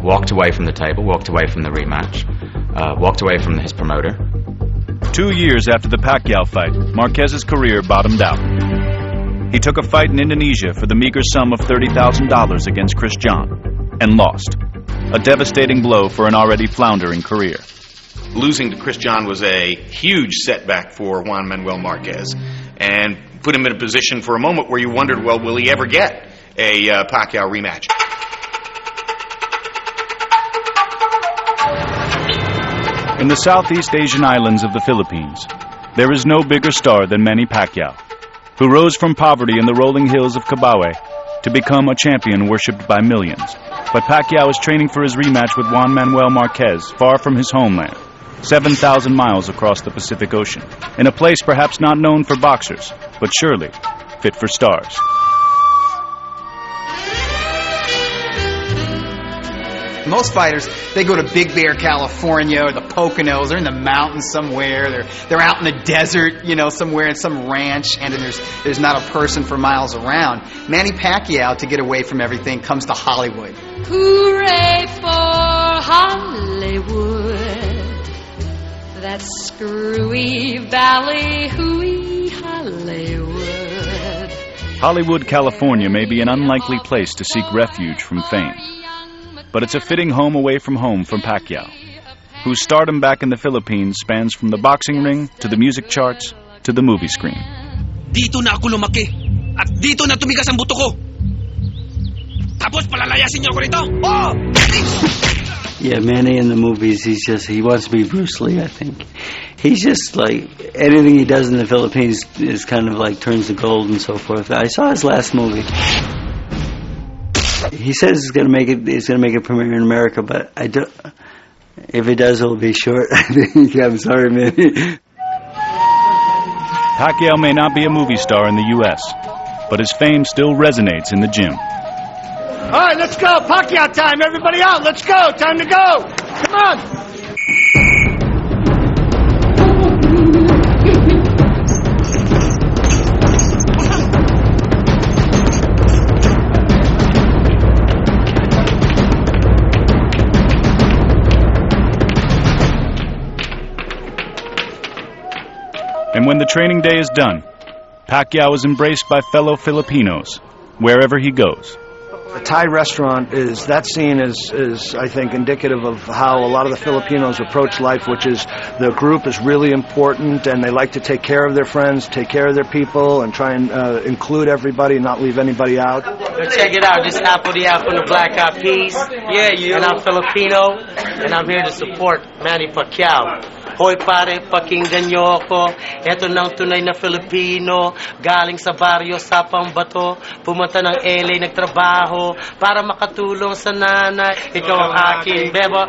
walked away from the table, walked away from the rematch, walked away from his promoter. 2 years after the Pacquiao fight, Marquez's career bottomed out. He took a fight in Indonesia for the meager sum of $30,000 against Chris John and lost. A devastating blow for an already floundering career. Losing to Chris John was a huge setback for Juan Manuel Marquez and put him in a position for a moment where you wondered, well, will he ever get a Pacquiao rematch? In the Southeast Asian islands of the Philippines, there is no bigger star than Manny Pacquiao, who rose from poverty in the rolling hills of Cabaue to become a champion worshipped by millions. But Pacquiao is training for his rematch with Juan Manuel Marquez, far from his homeland, 7,000 miles across the Pacific Ocean, in a place perhaps not known for boxers, but surely fit for stars. Most fighters, they go to Big Bear, California, or the Poconos. They're in the mountains somewhere. They're out in the desert, somewhere in some ranch, and there's not a person for miles around. Manny Pacquiao, to get away from everything, comes to Hollywood. Hooray for Hollywood, that screwy ballyhooey Hollywood. Hollywood, California may be an unlikely place to seek refuge from fame. But it's a fitting home away from home for Pacquiao, whose stardom back in the Philippines spans from the boxing ring to the music charts to the movie screen. Dito na ako lumaki at dito na tumigas ang buto ko. Tapos palalayasin niyo ako rito. Oh! Yeah, Manny in the movies, he wants to be Bruce Lee, I think. He's just like, anything he does in the Philippines is kind of like turns to gold and so forth. I saw his last movie. He says he's going to make it premiere in America, but I don't. If it does, it'll be short. I think. I'm sorry, man. Pacquiao may not be a movie star in the U.S., but his fame still resonates in the gym. All right, let's go. Pacquiao time. Everybody out. Let's go. Time to go. Come on. And when the training day is done, Pacquiao is embraced by fellow Filipinos wherever he goes. The Thai restaurant that scene is I think indicative of how a lot of the Filipinos approach life, which is the group is really important and they like to take care of their friends, take care of their people, and try and include everybody, not leave anybody out. Check it out, this apple from the Black Eyed Peas. Yeah, you. And I'm Filipino, and I'm here to support Manny Pacquiao. Hoy pare, pakinggan niyo ako. Ito nang tunay na Filipino, galing sa baryo sa Pambato, pumunta ng LA nagtrabaho para makatulong sa nanay. Ikaw ang aking bebo.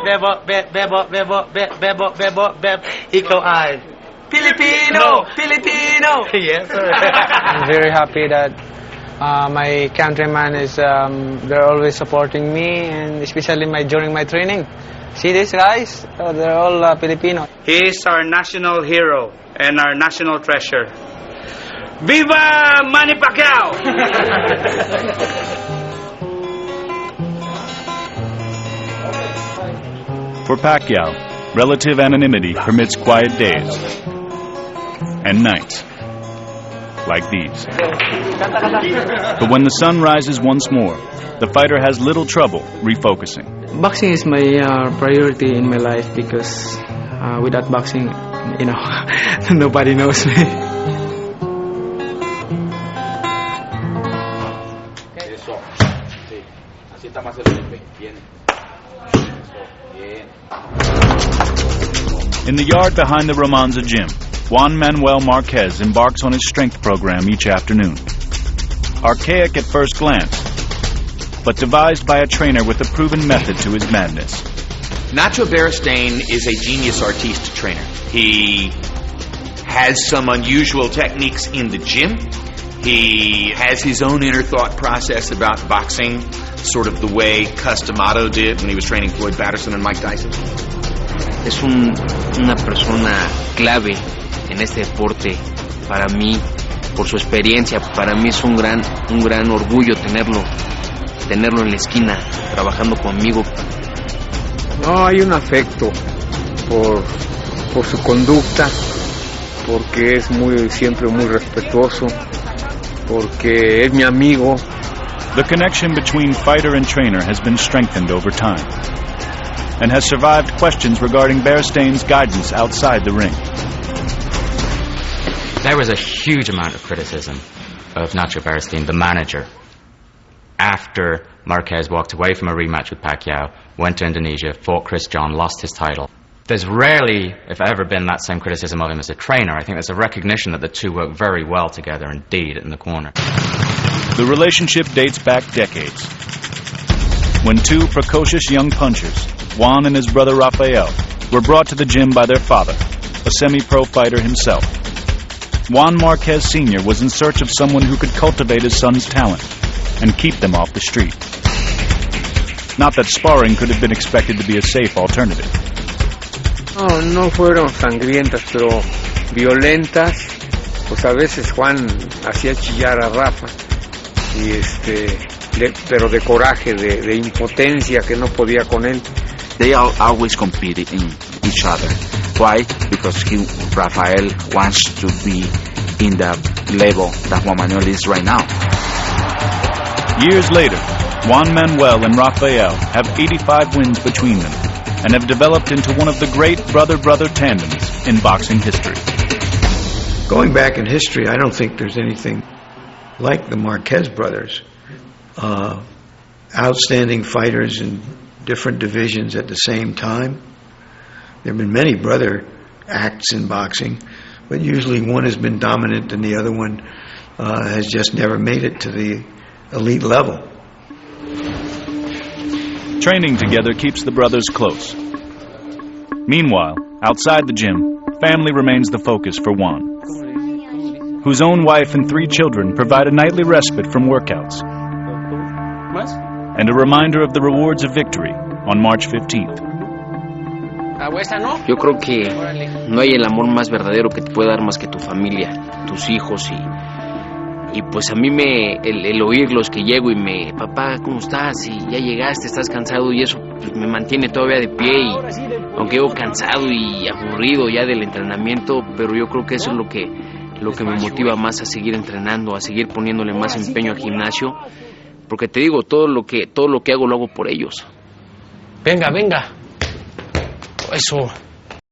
Ikaw ay Filipino. Yes, sir. I'm very happy that my countrymen is they're always supporting me, and especially during my training. See these guys? Oh, they're all Filipino. He is our national hero and our national treasure. Viva Manny Pacquiao! For Pacquiao, relative anonymity permits quiet days and nights like these. But when the sun rises once more, the fighter has little trouble refocusing. Boxing is my priority in my life because without boxing, nobody knows me. In the yard behind the Romanza gym, Juan Manuel Marquez embarks on his strength program each afternoon. Archaic at first glance, but devised by a trainer with a proven method to his madness. Nacho Beristain is a genius artiste trainer. He has some unusual techniques in the gym. He has his own inner thought process about boxing, sort of the way Cus D'Amato did when he was training Floyd Patterson and Mike Tyson. Es una persona clave en este deporte para mí, por su experiencia. Para mí es un gran orgullo tenerlo en la esquina, trabajando conmigo, No, hay un afecto por su conducta, porque es siempre muy respetuoso, porque es mi amigo. The connection between fighter and trainer has been strengthened over time and has survived questions regarding Bearstain's guidance outside the ring. There was a huge amount of criticism of Nacho Beristain, the manager, after Marquez walked away from a rematch with Pacquiao, went to Indonesia, fought Chris John, lost his title. There's rarely, if ever, been that same criticism of him as a trainer. I think there's a recognition that the two work very well together indeed in the corner. The relationship dates back decades, when two precocious young punchers, Juan and his brother Rafael, were brought to the gym by their father, a semi-pro fighter himself. Juan Marquez Sr. was in search of someone who could cultivate his son's talent and keep them off the street. Not that sparring could have been expected to be a safe alternative. No fueron sangrientas, pero violentas. Pues a veces Juan hacía chillar a Rafa, pero de coraje, de impotencia, que no podía con él. They always competed in each other. Why? Because Rafael wants to be in the level that Juan Manuel is right now. Years later, Juan Manuel and Rafael have 85 wins between them and have developed into one of the great brother-brother tandems in boxing history. Going back in history, I don't think there's anything like the Marquez brothers. Outstanding fighters in different divisions at the same time. There have been many brother acts in boxing, but usually one has been dominant and the other one has just never made it to the elite level. Training together keeps the brothers close. Meanwhile, outside the gym, family remains the focus for Juan, whose own wife and 3 children provide a nightly respite from workouts and a reminder of the rewards of victory on March 15th. Yo creo que no hay el amor más verdadero que te puede dar más que tu familia, tus hijos y pues a mí el oírlos que llego y papá, ¿cómo estás? Y ya llegaste, estás cansado y eso pues, me mantiene todavía de pie y aunque llego cansado y aburrido ya del entrenamiento, pero yo creo que eso es lo que me motiva más a seguir entrenando, a seguir poniéndole más empeño al gimnasio, porque te digo, todo lo que hago lo hago por ellos. Venga. Eso.